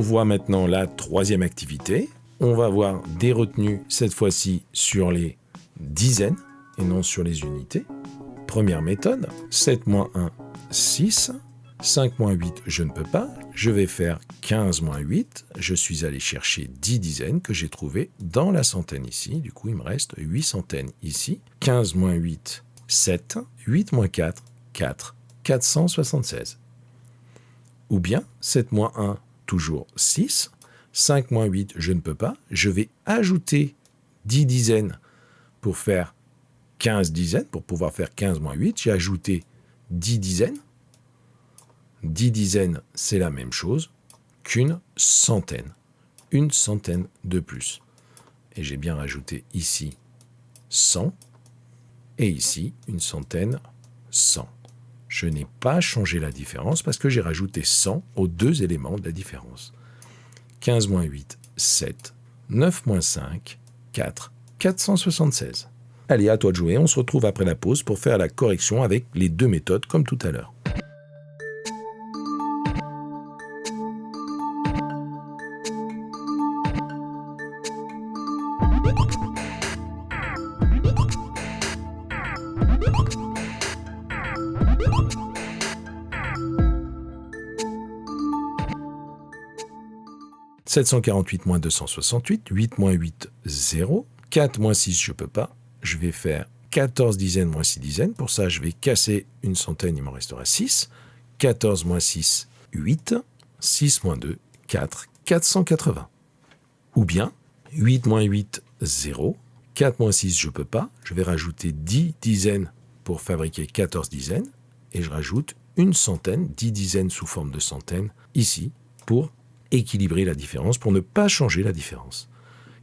voit maintenant la troisième activité. On va voir des retenues, cette fois-ci sur les dizaines et non sur les unités. Première méthode, 7 moins 1, 6. 5 moins 8, je ne peux pas. Je vais faire 15 moins 8. Je suis allé chercher 10 dizaines que j'ai trouvées dans la centaine ici. Du coup, il me reste 8 centaines ici. 15 moins 8, 7. 8 moins 4, 4. 476. Ou bien 7 moins 1, toujours 6. 5 moins 8, je ne peux pas. Je vais ajouter 10 dizaines pour faire 15 dizaines. Pour pouvoir faire 15 moins 8, j'ai ajouté 10 dizaines. 10 dizaines, c'est la même chose qu'une centaine. Une centaine de plus. Et j'ai bien rajouté ici 100 et ici une centaine 100. Je n'ai pas changé la différence parce que j'ai rajouté 100 aux deux éléments de la différence. 15 moins 8, 7. 9 moins 5, 4. 476. Allez, à toi de jouer. On se retrouve après la pause pour faire la correction avec les deux méthodes comme tout à l'heure. « 748 moins 268, 8 moins 8, 0. 4 moins 6, je ne peux pas. Je vais faire 14 dizaines moins 6 dizaines. Pour ça, je vais casser une centaine, il m'en restera 6. 14 moins 6, 8. 6 moins 2, 4. 480. Ou bien, 8 moins 8, 0. 4 moins 6, je ne peux pas. Je vais rajouter 10 dizaines pour fabriquer 14 dizaines. Et je rajoute une centaine, 10 dizaines sous forme de centaines, ici, pour équilibrer la différence, pour ne pas changer la différence.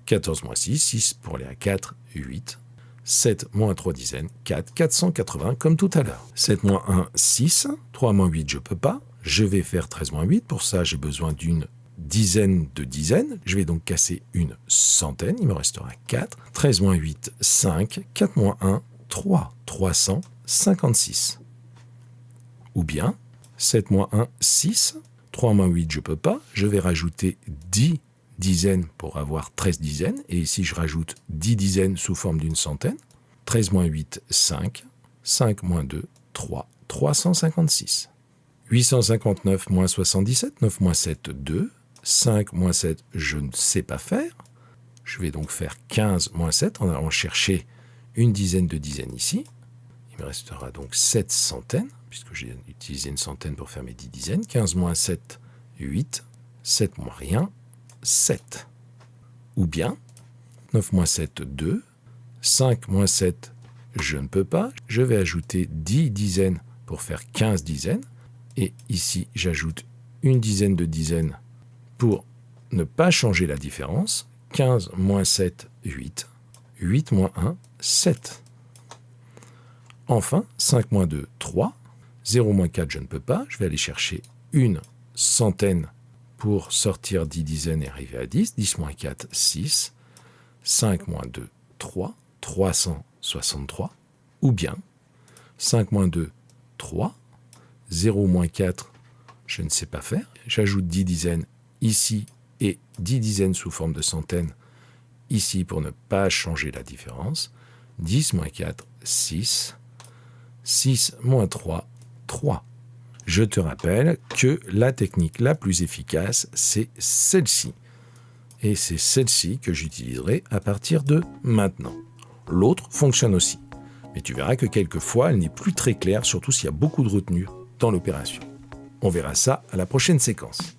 14 moins 6, 6 pour aller à 4, 8. 7 moins 3 dizaines, 4, 480 comme tout à l'heure. 7 moins 1, 6. 3 moins 8, je ne peux pas. Je vais faire 13 moins 8. Pour ça, j'ai besoin d'une dizaine de dizaines. Je vais donc casser une centaine. Il me restera 4. 13 moins 8, 5. 4 moins 1, 3. 356. Ou bien, 7 moins 1, 6. 3 moins 8, je ne peux pas. Je vais rajouter 10 dizaines pour avoir 13 dizaines. Et ici, je rajoute 10 dizaines sous forme d'une centaine. 13 moins 8, 5. 5 moins 2, 3. 356. 859 moins 77. 9 moins 7, 2. 5 moins 7, je ne sais pas faire. Je vais donc faire 15 moins 7 en allant chercher une dizaine de dizaines ici. Il me restera donc 7 centaines, puisque j'ai utilisé une centaine pour faire mes 10 dizaines. 15 moins 7, 8. 7 moins rien, 7. Ou bien, 9 moins 7, 2. 5 moins 7, je ne peux pas. Je vais ajouter 10 dizaines pour faire 15 dizaines. Et ici, j'ajoute une dizaine de dizaines pour ne pas changer la différence. 15 moins 7, 8. 8 moins 1, 7. Enfin, 5 moins 2, 3. 0 moins 4, je ne peux pas. Je vais aller chercher une centaine pour sortir 10 dizaines et arriver à 10. 10 moins 4, 6. 5 moins 2, 3. 363. Ou bien, 5 moins 2, 3. 0 moins 4, je ne sais pas faire. J'ajoute 10 dizaines ici et 10 dizaines sous forme de centaines ici pour ne pas changer la différence. 10 moins 4, 6. 6 moins 3, 3. Je te rappelle que la technique la plus efficace, c'est celle-ci. Et c'est celle-ci que j'utiliserai à partir de maintenant. L'autre fonctionne aussi. Mais tu verras que quelquefois, elle n'est plus très claire, surtout s'il y a beaucoup de retenue dans l'opération. On verra ça à la prochaine séquence.